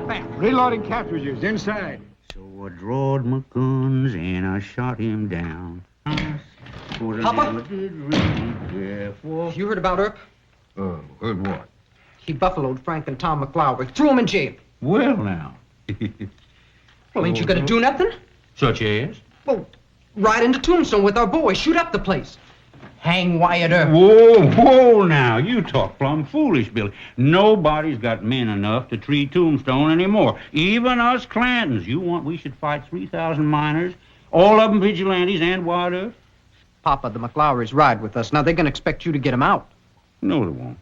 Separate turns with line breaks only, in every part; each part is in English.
about that?
Reloading cartridges inside.
So I drawed my guns and I shot him down.
Papa? You heard about Earp?
Heard what?
He buffaloed Frank and Tom McLowry. Threw him in jail.
Well, now.
Well, ain't you gonna do nothing?
Such as?
Well, ride into Tombstone with our boys. Shoot up the place. Hang Wyatt Earp.
Whoa, now. You talk plumb foolish, Billy. Nobody's got men enough to treat Tombstone anymore. Even us Clantons. You want we should fight 3,000 miners? All of them vigilantes and Wyatt Earp?
Papa, the McLowrys ride with us. Now, they're gonna expect you to get them out.
No, they won't.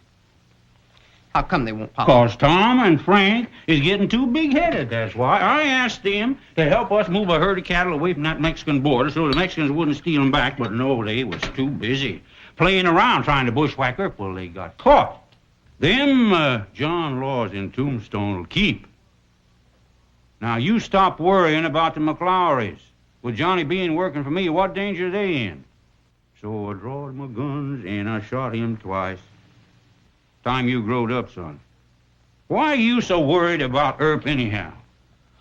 How come they won't, Papa?
'Cause Tom and Frank is getting too big-headed, that's why. I asked them to help us move a herd of cattle away from that Mexican border so the Mexicans wouldn't steal them back, but no, they was too busy playing around trying to bushwhack Earp. Well, they got caught. Them John laws in Tombstone will keep. Now, you stop worrying about the McLowrys. With Johnny being working for me, what danger are they in? So I drawed my guns and I shot him twice. Time you growed up, son. Why are you so worried about Earp anyhow?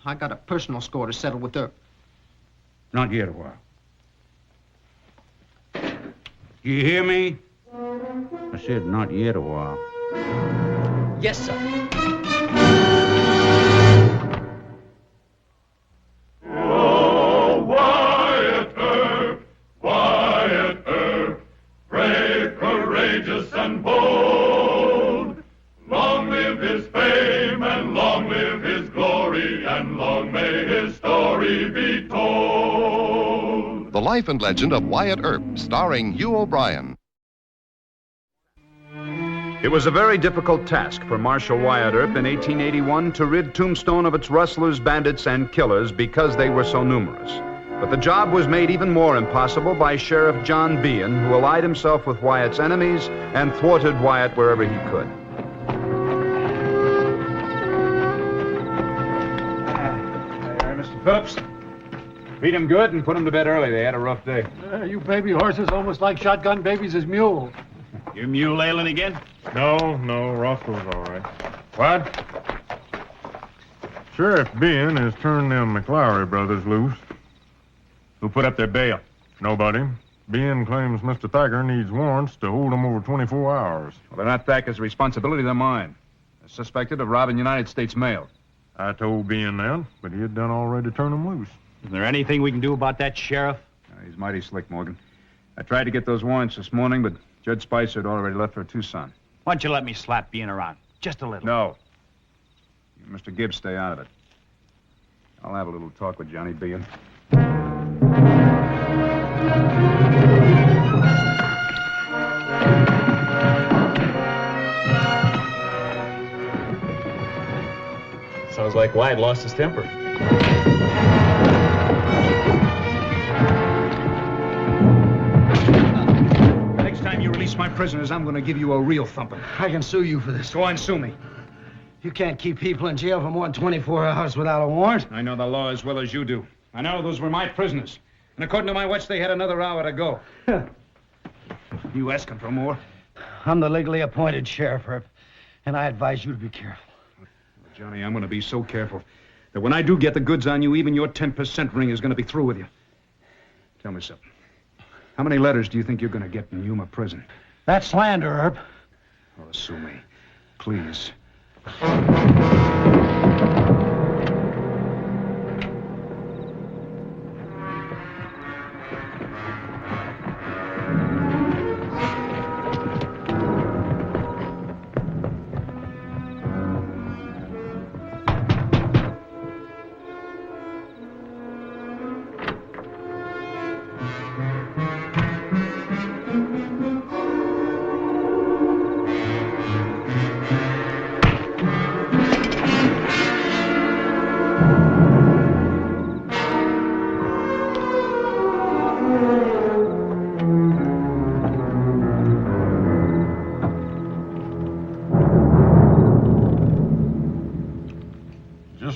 I got a personal score to settle with Earp.
Not yet a while. You hear me? I said not yet a while.
Yes, sir.
Oh, Wyatt Earp, Wyatt Earp, brave, courageous, and bold. Long live his fame, and long live his glory, and long may his story be told.
The Life and Legend of Wyatt Earp, starring Hugh O'Brien.
It was a very difficult task for Marshal Wyatt Earp in 1881 to rid Tombstone of its rustlers, bandits, and killers because they were so numerous. But the job was made even more impossible by Sheriff John Behan, who allied himself with Wyatt's enemies and thwarted Wyatt wherever he could.
Mr. Phillips. Feed him good and put him to bed early. They had a rough day.
You baby horses almost like shotgun babies as mules.
Your mule ailing again?
No, Roscoe's all right. What? Sheriff Behan has turned them McLowry brothers loose.
Who put up their bail?
Nobody. Behan claims Mr. Thacker needs warrants to hold them over 24 hours.
Well, they're not Thacker's responsibility, they're mine. They're suspected of robbing United States mail.
I told Behan that, but he had done already turn them loose.
Is there anything we can do about that, Sheriff?
He's mighty slick, Morgan. I tried to get those warrants this morning, but Judge Spicer had already left for Tucson.
Why don't you let me slap being around? Just a little.
No. You and Mr. Gibbs stay out of it. I'll have a little talk with Johnny Behan.
Sounds like Wyatt lost his temper.
Next time you release my prisoners, I'm going to give you a real thumping.
I can sue you for this.
Go on, sue me.
You can't keep people in jail for more than 24 hours without a warrant.
I know the law as well as you do. I know those were my prisoners. And according to my watch, they had another hour to go. You asking for more?
I'm the legally appointed sheriff, Earp, and I advise you to be careful.
Johnny, I'm going to be so careful that when I do get the goods on you, even your 10% ring is going to be through with you. Tell me something. How many letters do you think you're going to get in Yuma prison?
That's slander, Earp.
Oh, sue me. Please.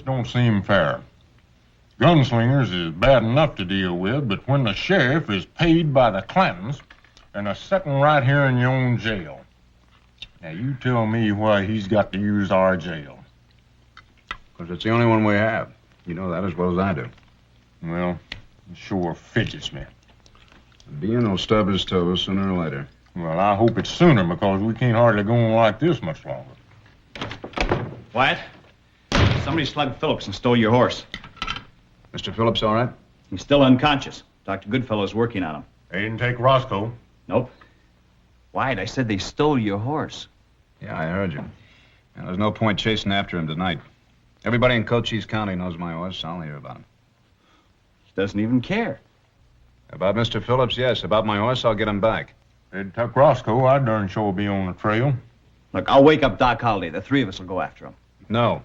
Don't seem fair. Gunslingers is bad enough to deal with, but when the sheriff is paid by the Clantons and is sitting right here in your own jail. Now, you tell me why he's got to use our jail.
Because it's the only one we have. You know that as well as I do.
Well, it sure fidgets me.
Dean will stub his toes sooner or later.
Well, I hope it's sooner because we can't hardly go on like this much longer.
Wyatt, somebody slugged Phillips and stole your horse.
Mr. Phillips, all right?
He's still unconscious. Dr. Goodfellow's working on him.
They didn't take Roscoe.
Nope. Wyatt, I said they stole your horse.
Yeah, I heard you. And there's no point chasing after him tonight. Everybody in Cochise County knows my horse. I'll hear about him.
He doesn't even care.
About Mr. Phillips, yes. About my horse, I'll get him back.
They'd took Roscoe, I'd darn sure be on the trail.
Look, I'll wake up Doc Holliday. The three of us will go after him.
No.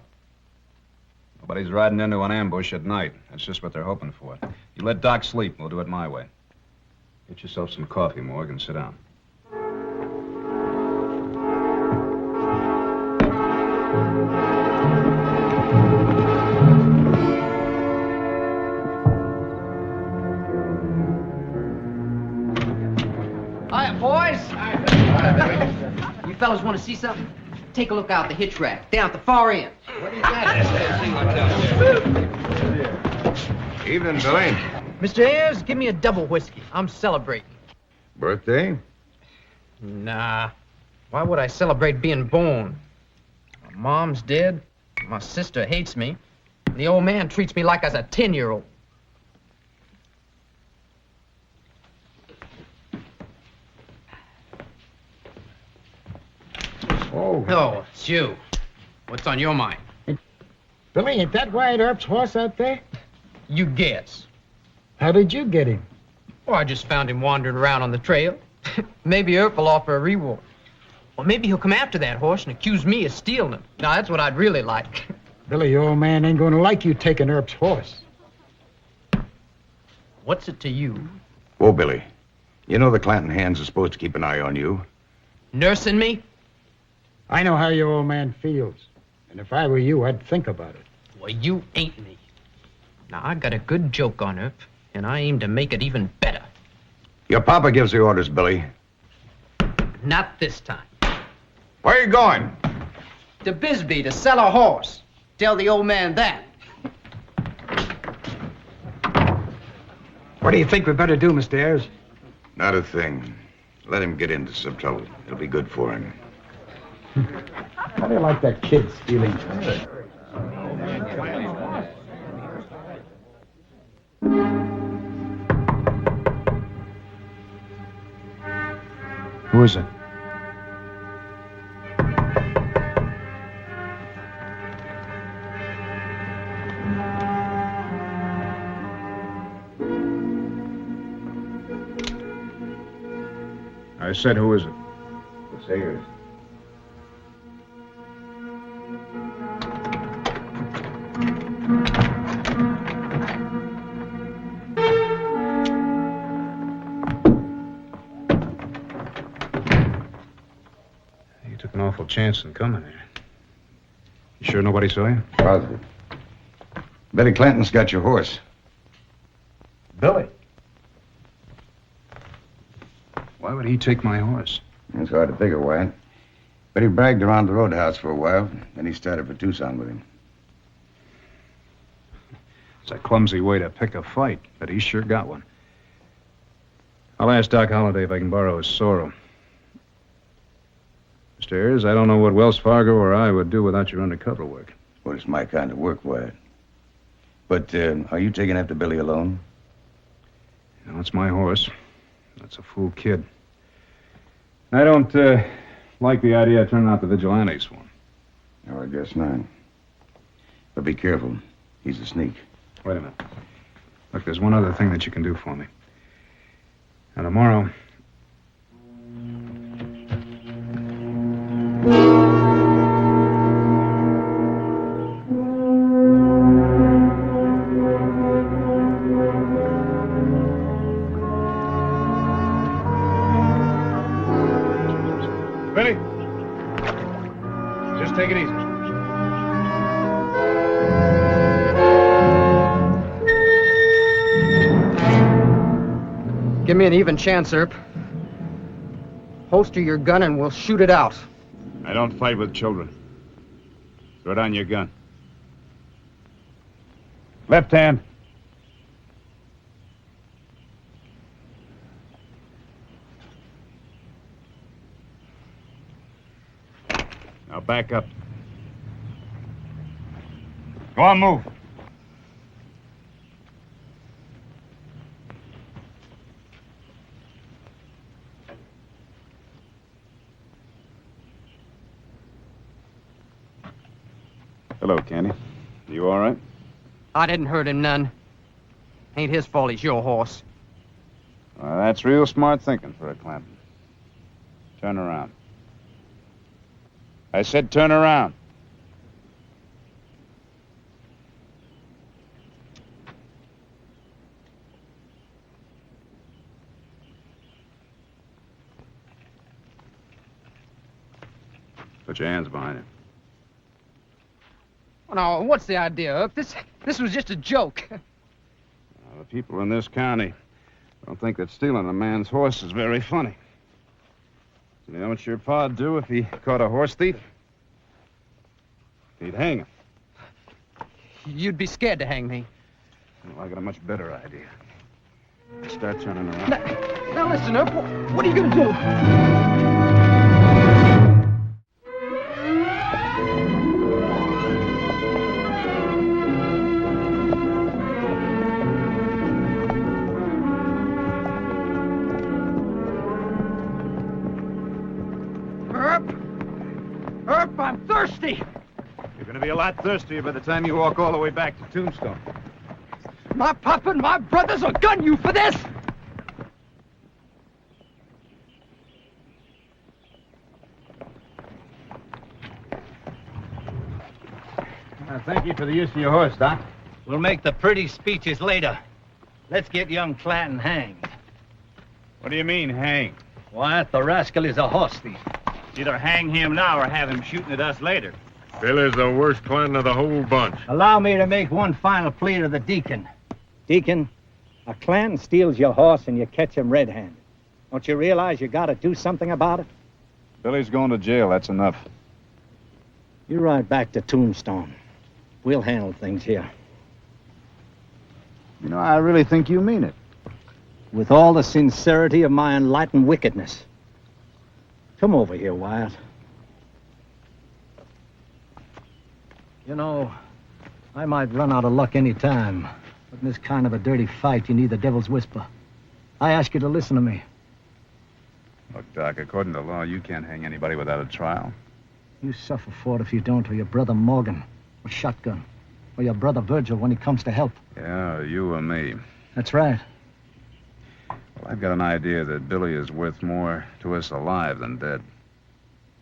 Nobody's riding into an ambush at night. That's just what they're hoping for. You let Doc sleep. We'll do it my way. Get yourself some coffee, Morgan. and sit down.
Hiya, boys. You fellas want to see something? Take a look out the hitch rack, down at the far end. What is that?
Evening, Billy.
Mr. Ayers, give me a double whiskey. I'm celebrating.
Birthday?
Nah. Why would I celebrate being born? My mom's dead. My sister hates me. And the old man treats me like I was a 10-year-old. Oh, it's you. What's on your mind?
Billy, ain't that Wyatt Earp's horse out there?
You guess.
How did you get him?
Oh, I just found him wandering around on the trail. Maybe Earp will offer a reward. Or maybe he'll come after that horse and accuse me of stealing him. Now, that's what I'd really like.
Billy, your old man ain't gonna like you taking Earp's horse.
What's it to you?
Whoa, Billy. You know the Clanton hands are supposed to keep an eye on you.
Nursing me?
I know how your old man feels. And if I were you, I'd think about it.
Well, you ain't me. Now, I got a good joke on Earp, and I aim to make it even better.
Your papa gives the orders, Billy.
Not this time.
Where are you going?
To Bisbee to sell a horse. Tell the old man that.
What do you think we better do, Mr. Ayers?
Not a thing. Let him get into some trouble. It'll be good for him.
How do you like that kid stealing?
Who is it? I said, who is it?
The Sayers.
You took an awful chance in coming here. You sure nobody saw you?
Positive. Billy Clanton's got your horse.
Billy. Why would he take my horse?
It's hard to figure, Wyatt. But he bragged around the roadhouse for a while, then he started for Tucson with him.
It's a clumsy way to pick a fight, but he sure got one. I'll ask Doc Holliday if I can borrow his sorrel. Mr. Ayers, I don't know what Wells Fargo or I would do without your undercover work.
Well, it's my kind of work, Wyatt. But are you taking after Billy alone?
No, it's my horse. That's a fool kid. I don't like the idea of turning out the vigilantes for him.
No, I guess not. But be careful. He's a sneak.
Wait a minute. Look, there's one other thing that you can do for me. Now, tomorrow... Billy! Just take it easy.
Give me an even chance, Earp. Holster your gun and we'll shoot it out.
I don't fight with children. Throw down your gun.
Left hand. Now back up. Go on, move. Hello, Candy. You all right?
I didn't hurt him none. Ain't his fault he's your horse.
That's real smart thinking for a Clanton. Turn around. I said turn around. Put your hands behind you.
Oh, now, what's the idea, Earp? This was just a joke.
The people in this county don't think that stealing a man's horse is very funny. You know what your pa'd do if he caught a horse thief? He'd hang him.
You'd be scared to hang me.
Well, I got a much better idea. Start turning around.
Now listen, Earp. What are you going to do? Earp, I'm thirsty.
You're going to be a lot thirstier by the time you walk all the way back to Tombstone.
My papa and my brothers will gun you for this.
Thank you for the use of your horse, Doc.
We'll make the pretty speeches later. Let's get young Clanton hanged.
What do you mean, hang?
Wyatt, the rascal is a horse thief.
Either hang him now or have him shooting at us later.
Billy's the worst Clanton of the whole bunch.
Allow me to make one final plea to the deacon. Deacon, a Clanton steals your horse and you catch him red-handed. Don't you realize you gotta do something about it?
Billy's going to jail, that's enough.
You ride back to Tombstone. We'll handle things here.
You know, I really think you mean it.
With all the sincerity of my enlightened wickedness. Come over here, Wyatt. You know, I might run out of luck any time, but in this kind of a dirty fight, you need the devil's whisper. I ask you to listen to me.
Look, Doc, according to law, you can't hang anybody without a trial.
You suffer for it if you don't, or your brother Morgan, with shotgun, or your brother Virgil when he comes to help.
Yeah, you or me.
That's right.
Well, I've got an idea that Billy is worth more to us alive than dead.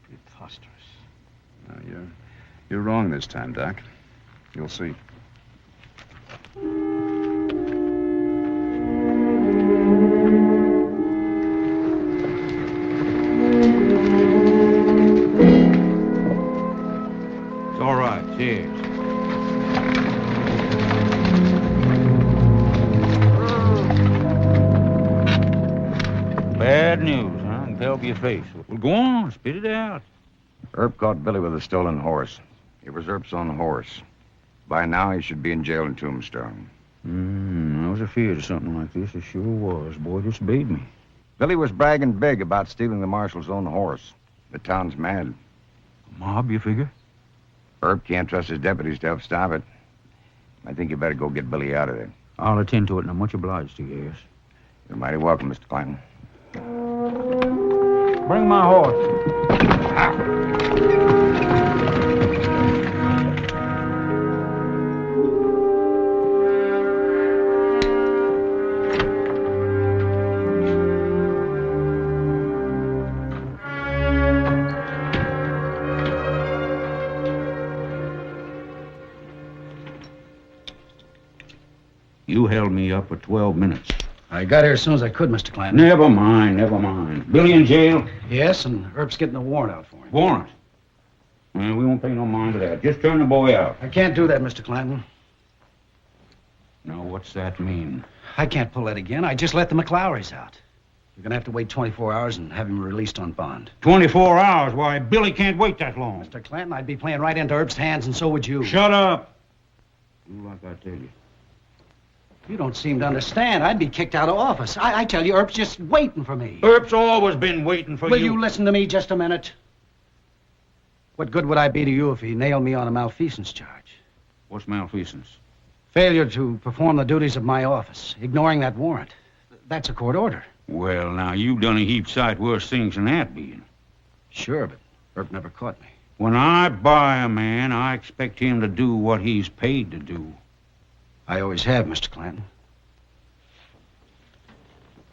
Preposterous.
No, you're wrong this time, Doc. You'll see.
It's all right. Cheers. Bad news, huh? I can tell by your face. Well, go on. Spit it out.
Earp caught Billy with a stolen horse. It was Earp's own horse. By now, he should be in jail in Tombstone.
I was afraid of something like this. It sure was. Boy, this beat me.
Billy was bragging big about stealing the marshal's own horse. The town's mad.
Mob, you figure?
Earp can't trust his deputies to help stop it. I think you better go get Billy out of there.
I'll attend to it, and I'm much obliged to you, yes.
You're mighty welcome, Mr. Clanton.
Bring my horse. You held me up for 12 minutes.
I got here as soon as I could, Mr. Clanton.
Never mind, never mind. Billy in jail?
Yes, and Earp's getting a warrant out for him.
Warrant? Well, we won't pay no mind to that. Just turn the boy out.
I can't do that, Mr. Clanton.
Now, what's that mean?
I can't pull that again. I just let the McLowrys out. You're going to have to wait 24 hours and have him released on bond.
24 hours? Why, Billy can't wait that long.
Mr. Clanton, I'd be playing right into Earp's hands, and so would you.
Shut up. Do like I tell you.
You don't seem to understand. I'd be kicked out of office. I tell you, Earp's just waiting for me.
Earp's always been waiting for
Will you listen to me just a minute? What good would I be to you if he nailed me on a malfeasance charge?
What's malfeasance?
Failure to perform the duties of my office, ignoring that warrant. That's a court order.
Well, now, you've done a heap sight worse things than that, being.
Sure, but Earp never caught me.
When I buy a man, I expect him to do what he's paid to do.
I always have, Mr. Clanton.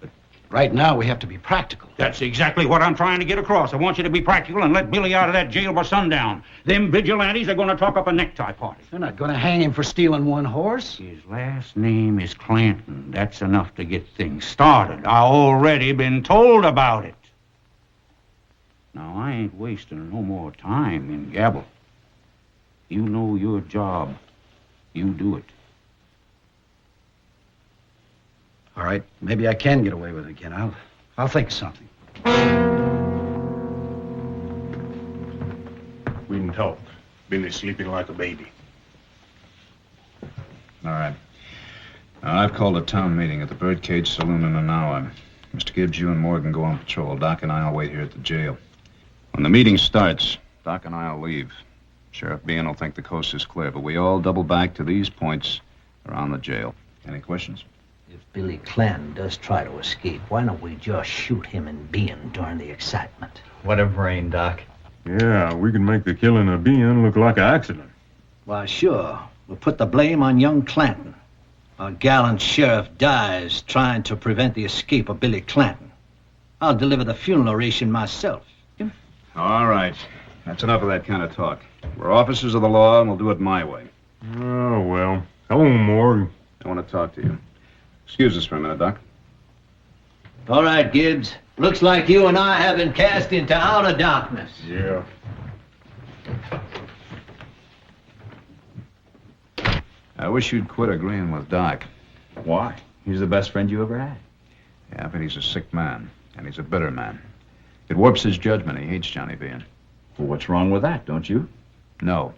But right now, we have to be practical.
That's exactly what I'm trying to get across. I want you to be practical and let Billy out of that jail by sundown. Them vigilantes are going to talk up a necktie party.
They're not going to hang him for stealing one horse.
His last name is Clanton. That's enough to get things started. I already been told about it. Now, I ain't wasting no more time in gabble. You know your job. You do it.
All right, maybe I can get away with it again. I'll think of something.
We can talk. Billy's sleeping like a baby.
All right. Now, I've called a town meeting at the Birdcage Saloon in an hour. Mr. Gibbs, you and Morgan go on patrol. Doc and I'll wait here at the jail. When the meeting starts, Doc and I'll leave. Sheriff Bean will think the coast is clear, but we all double back to these points around the jail. Any questions?
If Billy Clanton does try to escape, why don't we just shoot him and Bean during the excitement?
What a brain, Doc.
Yeah, we can make the killing of Bean look like an accident.
Why, sure. We'll put the blame on young Clanton. Our gallant sheriff dies trying to prevent the escape of Billy Clanton. I'll deliver the funeral oration myself.
All right. That's enough of that kind of talk. We're officers of the law, and we'll do it my way.
Oh, well. Come on, Morgan.
I want to talk to you. Excuse us for a minute, Doc.
All right, Gibbs. Looks like you and I have been cast into outer darkness.
Yeah.
I wish you'd quit agreeing with Doc.
Why? He's the best friend you ever had.
Yeah, but he's a sick man, and he's a bitter man. It warps his judgment. He hates Johnny Bean.
Well, what's wrong with that, don't you?
No.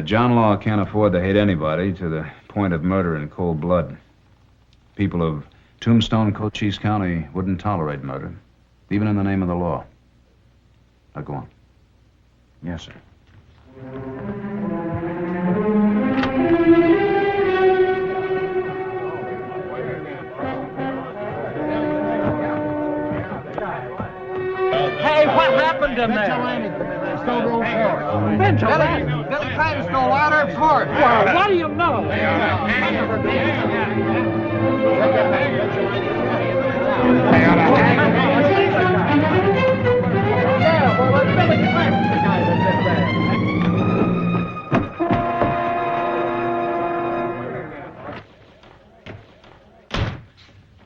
John Law can't afford to hate anybody to the point of murder in cold blood. People of Tombstone, Cochise County wouldn't tolerate murder, even in the name of the law. Now, go on.
Yes, sir.
Hey, what happened to him there?
Billy Clanton stole Wyatt Earp's horse.
Well, what do you know?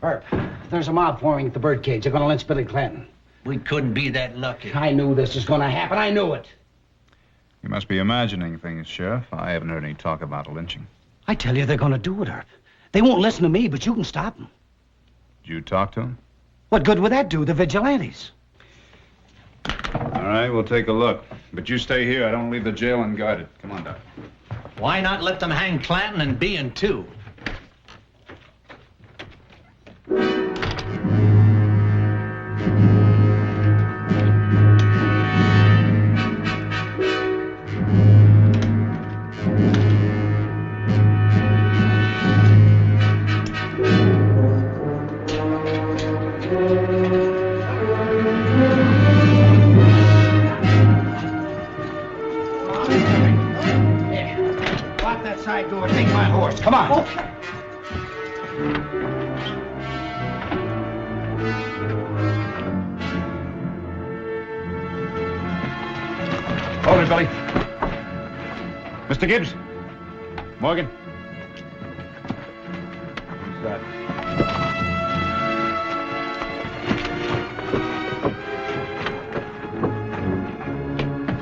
Earp, there's a mob forming at the Birdcage. They're going to lynch Billy Clanton.
We couldn't be that lucky.
I knew this was going to happen. I knew it.
You must be imagining things, Sheriff. I haven't heard any talk about lynching.
I tell you, they're going to do it, Earp. They won't listen to me, but you can stop them.
Did you talk to him?
What good would that do, the vigilantes?
All right, we'll take a look. But you stay here. I don't leave the jail unguarded. Come on, Doc.
Why not let them hang Clanton and Bean, too?
Lock that side door. Take my horse. Come on.
Okay.
Hold it, Billy. Mr. Gibbs. Morgan. Who's that?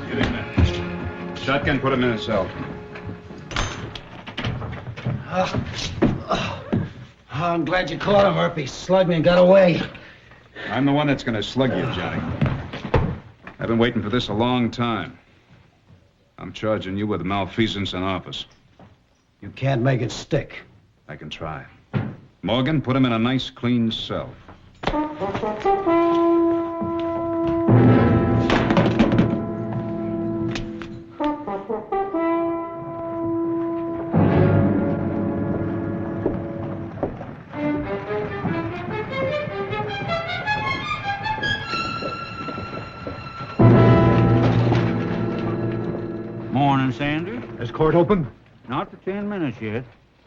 Get in there. Shotgun, put him in his cell.
I'm glad you caught him, Earp. He slugged me and got away.
I'm the one that's going to slug you, Johnny. I've been waiting for this a long time. I'm charging you with malfeasance in office.
You can't make it stick.
I can try. Morgan, put him in a nice, clean cell.
Morning, Sanders.
Is court open?
Not for 10 minutes yet.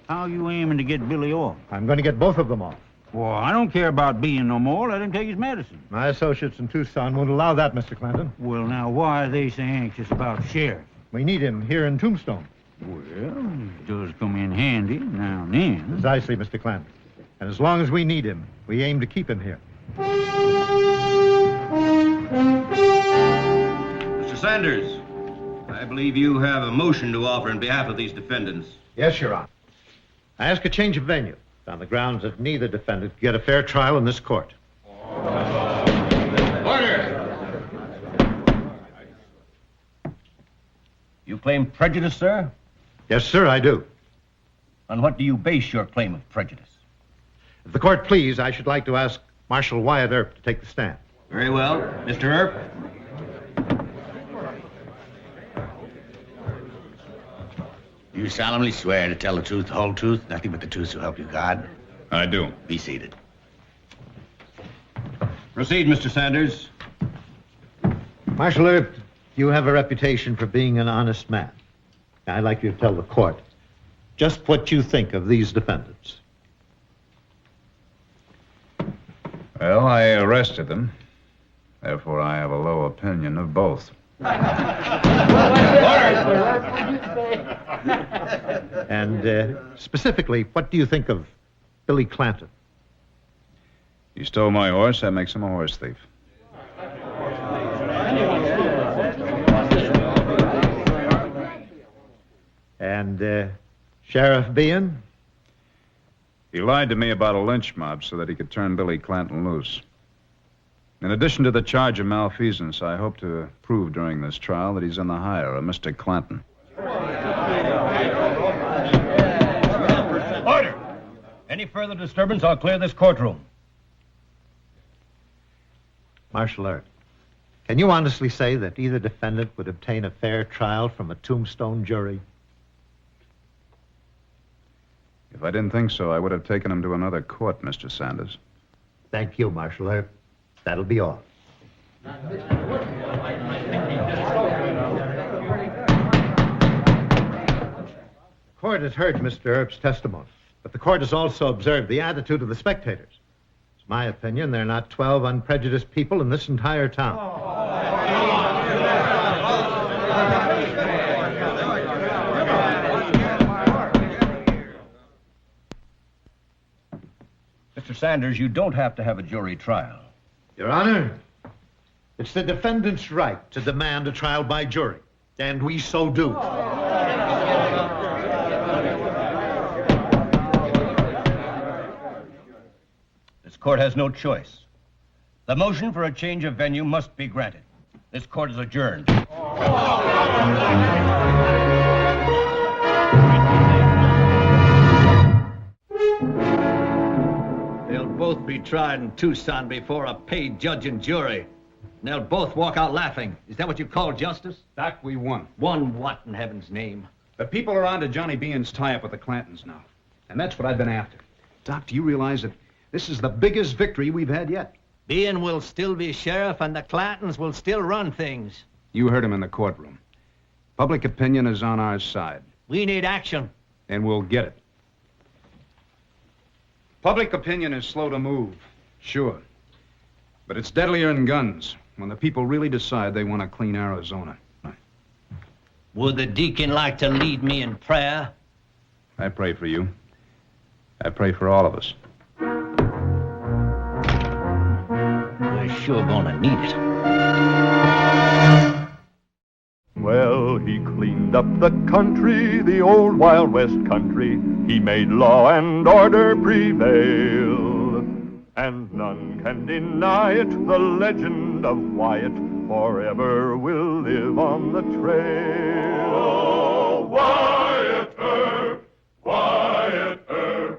How you aiming to get Billy off?
I'm going to get both of them off.
Well, I don't care about being no more. Let him take his medicine.
My associates in Tucson won't allow that, Mr. Clanton.
Well, now, why are they so anxious about Sheriff?
We need him here in Tombstone.
Well, it does come in handy now and then.
Precisely, Mr. Clanton. And as long as we need him, we aim to keep him here.
Mr. Sanders, I believe you have a motion to offer in behalf of these defendants.
Yes, Your Honor. I ask a change of venue on the grounds that neither defendant could get a fair trial in this court.
Order! You claim prejudice, sir?
Yes, sir, I do.
On what do you base your claim of prejudice?
If the court please, I should like to ask Marshal Wyatt Earp to take the stand.
Very well. Mr. Earp?
You solemnly swear to tell the truth, the whole truth, nothing but the truth, so help you God?
I do.
Be seated.
Proceed, Mr. Sanders.
Marshal Earp, you have a reputation for being an honest man. I'd like you to tell the court just what you think of these defendants.
Well, I arrested them. Therefore, I have a low opinion of both.
And specifically, what do you think of Billy Clanton?
He stole my horse, that makes him a horse thief.
And Sheriff Bean?
He lied to me about a lynch mob so that he could turn Billy Clanton loose. In addition to the charge of malfeasance, I hope to prove during this trial that he's in the hire of Mr. Clanton.
Order! Any further disturbance, I'll clear this courtroom.
Marshal Earp, can you honestly say that either defendant would obtain a fair trial from a Tombstone jury?
If I didn't think so, I would have taken him to another court, Mr. Sanders.
Thank you, Marshal Earp. That'll be all. The court has heard Mr. Earp's testimony, but the court has also observed the attitude of the spectators. It's my opinion there are not 12 unprejudiced people in this entire town.
Mr. Sanders, you don't have to have a jury trial.
Your Honor, it's the defendant's right to demand a trial by jury, and we so do.
This court has no choice. The motion for a change of venue must be granted. This court is adjourned.
They'll both be tried in Tucson before a paid judge and jury. And they'll both walk out laughing. Is that what you call justice?
Doc, we won.
Won what in heaven's name?
The people are on to Johnny Bean's tie-up with the Clantons now. And that's what I've been after. Doc, do you realize that this is the biggest victory we've had yet?
Bean will still be sheriff and the Clantons will still run things.
You heard him in the courtroom. Public opinion is on our side.
We need action.
And we'll get it. Public opinion is slow to move, sure. But it's deadlier than guns when the people really decide they want to clean Arizona.
Would the deacon like to lead me in prayer?
I pray for you. I pray for all of us.
We're sure gonna need it.
Well, he cleaned up the country, the old Wild West country. He made law and order prevail. And none can deny it, the legend of Wyatt forever will live on the trail.
Oh, Wyatt Earp, Wyatt Earp.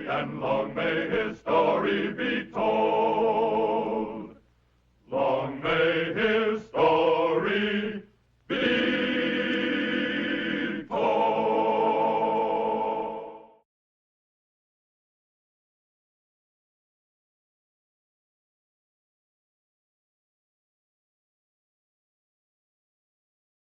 and long may his story be told.